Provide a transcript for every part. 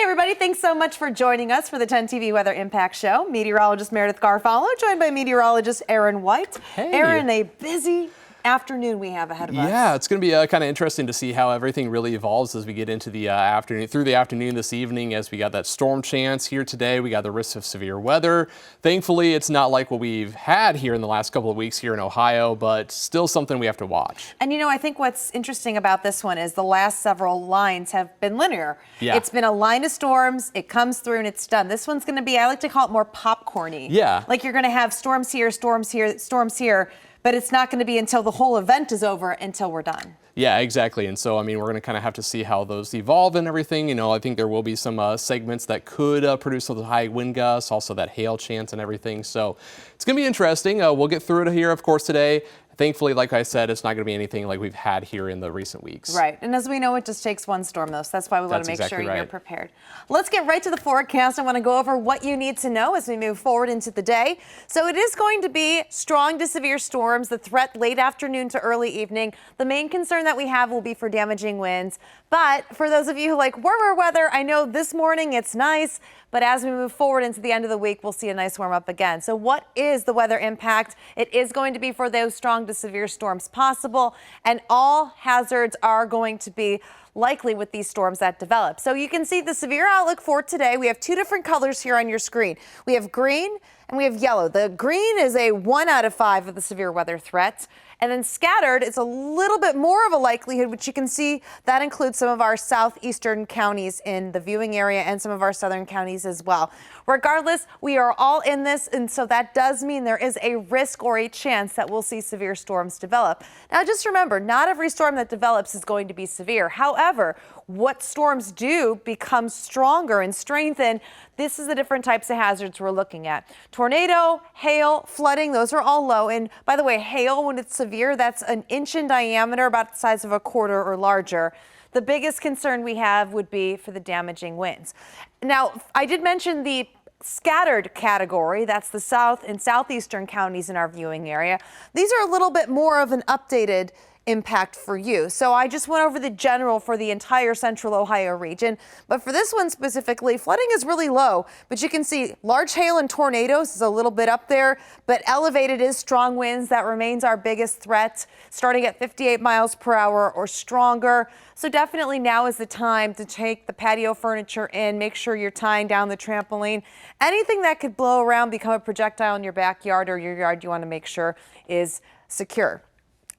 Hey everybody, thanks so much for joining us for the 10 TV Weather Impact Show. Meteorologist Meredith Garofalo, joined by meteorologist Aaron White. Hey. Aaron, a busy afternoon we have ahead of us. Yeah, it's going to be kind of interesting to see how everything really evolves as we get into the afternoon, through the afternoon this evening, as we got that storm chance here today. We got the risk of severe weather. Thankfully, it's not like what we've had here in the last couple of weeks here in Ohio, but still something we have to watch. And you know, I think what's interesting about this one is the last several lines have been linear. Yeah. It's been a line of storms, it comes through and it's done. This one's going to be, I like to call it more popcorny. Yeah. Like you're going to have storms here, storms here, storms here, but it's not going to be until the whole event is over until we're done. Yeah, exactly. And so, I mean, we're going to kind of have to see how those evolve and everything. You know, I think there will be some segments that could produce those high wind gusts, also that hail chance and everything. So it's going to be interesting. We'll get through it here, of course, today. Thankfully, like I said, it's not going to be anything like we've had here in the recent weeks. Right. And as we know, it just takes one storm, though. So that's why we want to make sure you're prepared. Let's get right to the forecast. I want to go over what you need to know as we move forward into the day. So it is going to be strong to severe storms, the threat late afternoon to early evening. The main concern that we have will be for damaging winds. But for those of you who like warmer weather, I know this morning it's nice. But as we move forward into the end of the week, we'll see a nice warm up again. So what is the weather impact? It is going to be for those strong to severe storms possible, and all hazards are going to be likely with these storms that develop. So you can see the severe outlook for today. We have two different colors here on your screen. We have green and we have yellow. The green is a 1 out of 5 of the severe weather threats. And then scattered, it's a little bit more of a likelihood, which you can see that includes some of our southeastern counties in the viewing area and some of our southern counties as well. Regardless, we are all in this, and so that does mean there is a risk or a chance that we'll see severe storms develop. Now, just remember, not every storm that develops is going to be severe. However, what storms do become stronger and strengthen. This is the different types of hazards we're looking at. Tornado, hail, flooding, those are all low. And by the way, hail, when it's severe, that's an inch in diameter, about the size of a quarter or larger. The biggest concern we have would be for the damaging winds. Now, I did mention the scattered category. That's the south and southeastern counties in our viewing area. These are a little bit more of an updated impact for you. So I just went over the general for the entire central Ohio region, but for this one specifically, flooding is really low, but you can see large hail and tornadoes is a little bit up there, but elevated is strong winds. That remains our biggest threat, starting at 58 miles per hour or stronger. So definitely now is the time to take the patio furniture in, make sure you're tying down the trampoline. Anything that could blow around, become a projectile in your backyard or your yard, you want to make sure is secure.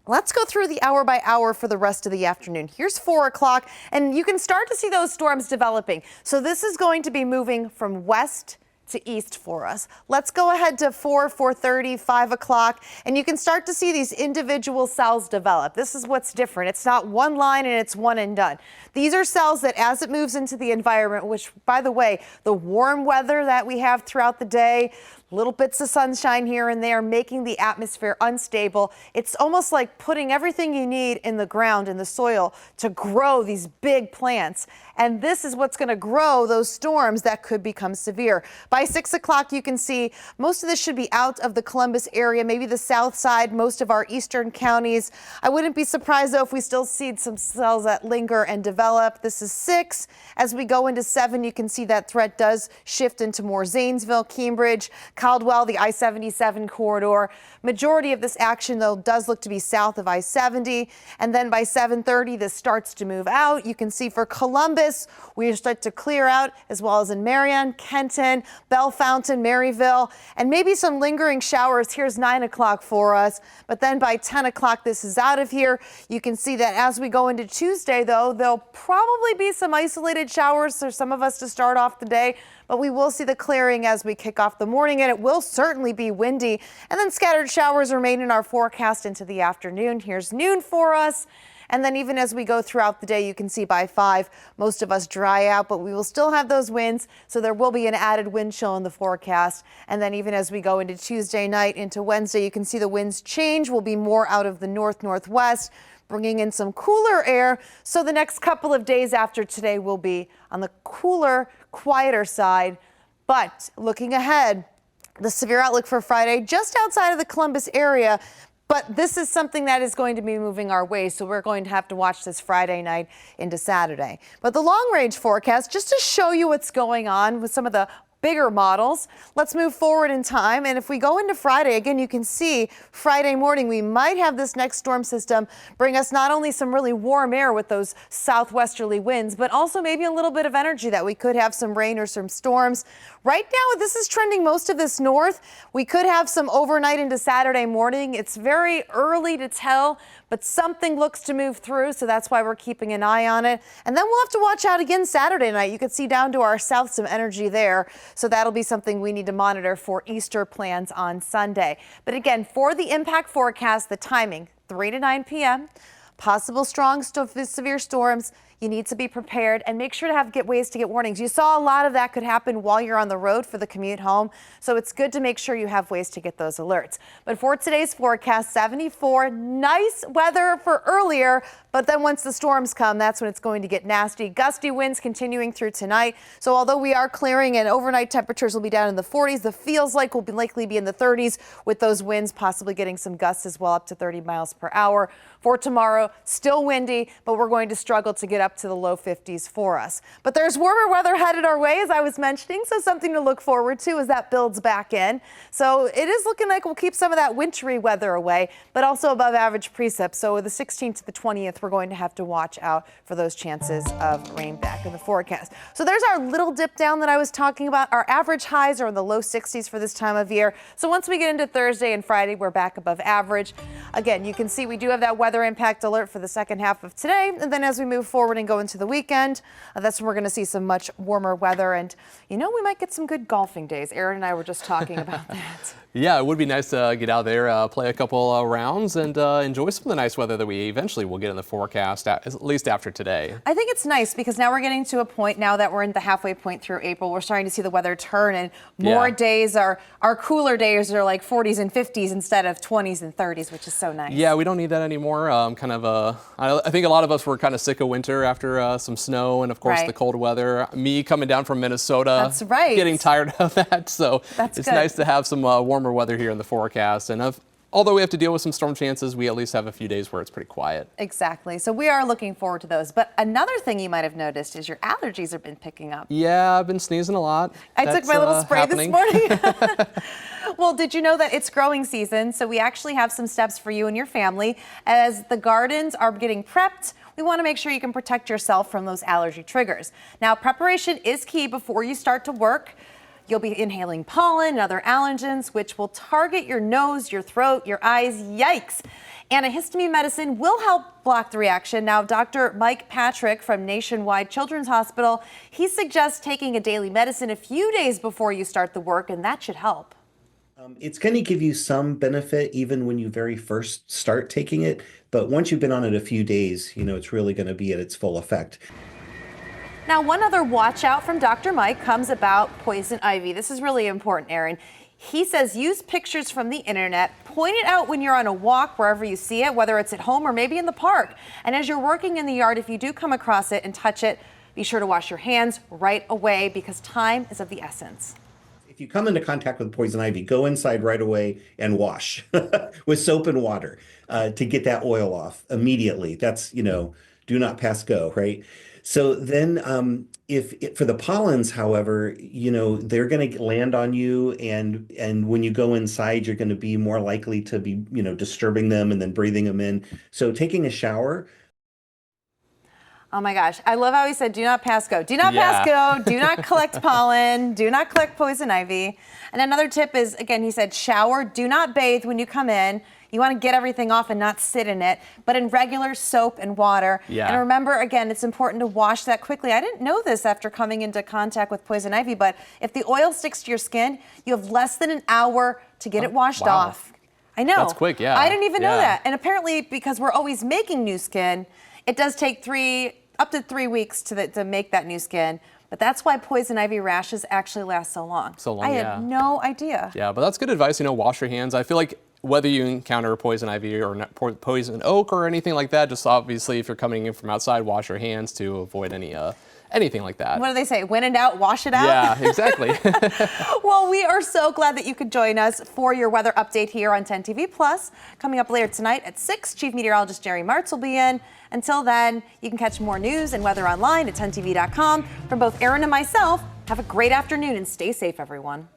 Let's go through the hour by hour for the rest of the afternoon. Here's 4 o'clock, and you can start to see those storms developing. So this is going to be moving from west to east for us. Let's go ahead to 4:30, 5 o'clock, and you can start to see these individual cells develop. This is what's different. It's not one line and it's one and done. These are cells that as it moves into the environment, which, by the way, the warm weather that we have throughout the day, little bits of sunshine here and there, making the atmosphere unstable. It's almost like putting everything you need in the ground, in the soil, to grow these big plants. And this is what's going to grow those storms that could become severe. By 6 o'clock, you can see most of this should be out of the Columbus area, maybe the south side, most of our eastern counties. I wouldn't be surprised, though, if we still see some cells that linger and develop. This is 6. As we go into 7, you can see that threat does shift into more Zanesville, Cambridge, Caldwell, the I-77 corridor. Majority of this action, though, does look to be south of I-70. And then by 7:30, this starts to move out. You can see for Columbus, we start to clear out, as well as in Marion, Kenton, Bellefontaine, Maryville, and maybe some lingering showers. Here's 9 o'clock for us. But then by 10 o'clock, this is out of here. You can see that as we go into Tuesday, though, there'll probably be some isolated showers for some of us to start off the day. But we will see the clearing as we kick off the morning, and it will certainly be windy. And then scattered showers remain in our forecast into the afternoon. Here's noon for us. And then even as we go throughout the day, you can see by 5, most of us dry out, but we will still have those winds. So there will be an added wind chill in the forecast. And then even as we go into Tuesday night into Wednesday, you can see the winds change. Will be more out of the north-northwest, bringing in some cooler air. So the next couple of days after today will be on the cooler, quieter side. But looking ahead, the severe outlook for Friday just outside of the Columbus area, But this is something that is going to be moving our way, so we're going to have to watch this Friday night into Saturday. But the long-range forecast, just to show you what's going on with some of the bigger models. Let's move forward in time. And if we go into Friday, again, you can see Friday morning, we might have this next storm system bring us not only some really warm air with those southwesterly winds, but also maybe a little bit of energy that we could have some rain or some storms. Right now, this is trending most of this north. We could have some overnight into Saturday morning. It's very early to tell, but something looks to move through, so that's why we're keeping an eye on it. And then we'll have to watch out again Saturday night. You can see down to our south some energy there, so that'll be something we need to monitor for Easter plans on Sunday. But again, for the impact forecast, the timing, 3 to 9 p.m., possible strong severe storms. You need to be prepared and make sure to get ways to get warnings. You saw a lot of that could happen while you're on the road for the commute home, so it's good to make sure you have ways to get those alerts. But for today's forecast, 74, nice weather for earlier, but then once the storms come, that's when it's going to get nasty. Gusty winds continuing through tonight. So although we are clearing and overnight temperatures will be down in the 40s, the feels like will likely be in the 30s with those winds possibly getting some gusts as well, up to 30 miles per hour. For tomorrow, still windy, but we're going to struggle to get up to the low 50s for us. But there's warmer weather headed our way, as I was mentioning, so something to look forward to as that builds back in. So it is looking like we'll keep some of that wintry weather away, but also above average precip. So the 16th to the 20th, we're going to have to watch out for those chances of rain back in the forecast. So there's our little dip down that I was talking about. Our average highs are in the low 60s for this time of year. So once we get into Thursday and Friday, we're back above average. Again, you can see we do have that weather impact alert for the second half of today. And then as we move forward and go into the weekend, that's when we're going to see some much warmer weather. And, you know, we might get some good golfing days. Aaron and I were just talking about that. Yeah, it would be nice to get out there, play a couple rounds, and enjoy some of the nice weather that we eventually will get in the forecast, at least after today. I think it's nice because now we're getting to a point now that we're in the halfway point through April. We're starting to see the weather turn, and more days are cooler days are like 40s and 50s instead of 20s and 30s, which is so nice. Yeah, we don't need that anymore. I think a lot of us were kind of sick of winter after some snow and, of course, the cold weather. Me coming down from Minnesota, that's right, getting tired of that. So it's good. Nice to have some warmer weather here in the forecast. And although we have to deal with some storm chances, we at least have a few days where it's pretty quiet. Exactly. So we are looking forward to those. But another thing you might have noticed is your allergies have been picking up. Yeah, I've been sneezing a lot. I took my little spray this morning. Well, did you know that it's growing season? So we actually have some steps for you and your family. As the gardens are getting prepped, we want to make sure you can protect yourself from those allergy triggers. Now, preparation is key before you start to work. You'll be inhaling pollen and other allergens, which will target your nose, your throat, your eyes. Yikes. Antihistamine medicine will help block the reaction. Now, Dr. Mike Patrick from Nationwide Children's Hospital, he suggests taking a daily medicine a few days before you start the work, and that should help. It's going to give you some benefit even when you very first start taking it. But once you've been on it a few days, you know, it's really going to be at its full effect. Now, one other watch out from Dr. Mike comes about poison ivy. This is really important, Aaron. He says use pictures from the internet, point it out when you're on a walk, wherever you see it, whether it's at home or maybe in the park. And as you're working in the yard, if you do come across it and touch it, be sure to wash your hands right away because time is of the essence. If you come into contact with poison ivy, go inside right away and wash with soap and water to get that oil off immediately. That's, you know, do not pass go, right? So then for the pollens, however, you know, they're going to land on you. And when you go inside, you're going to be more likely to be, you know, disturbing them and then breathing them in. So taking a shower. Oh my gosh. I love how he said, do not pass go. Do not pass go. Do not collect pollen. Do not collect poison ivy. And another tip is, again, he said, shower. Do not bathe when you come in. You want to get everything off and not sit in it, but in regular soap and water. Yeah. And remember, again, it's important to wash that quickly. I didn't know this after coming into contact with poison ivy, but if the oil sticks to your skin, you have less than an hour to get it washed off. I know. That's quick, yeah. I didn't even know that. And apparently, because we're always making new skin, it does take up to 3 weeks to make that new skin. But that's why poison ivy rashes actually last so long. I had no idea. Yeah, but that's good advice. You know, wash your hands. I feel like whether you encounter poison ivy or poison oak or anything like that, just obviously if you're coming in from outside, wash your hands to avoid any anything like that. What do they say? Win it out, wash it out? Yeah, exactly. Well, we are so glad that you could join us for your weather update here on 10 TV Plus. Coming up later tonight at 6, Chief Meteorologist Jerry Martz will be in. Until then, you can catch more news and weather online at 10tv.com. From both Aaron and myself, have a great afternoon and stay safe, everyone.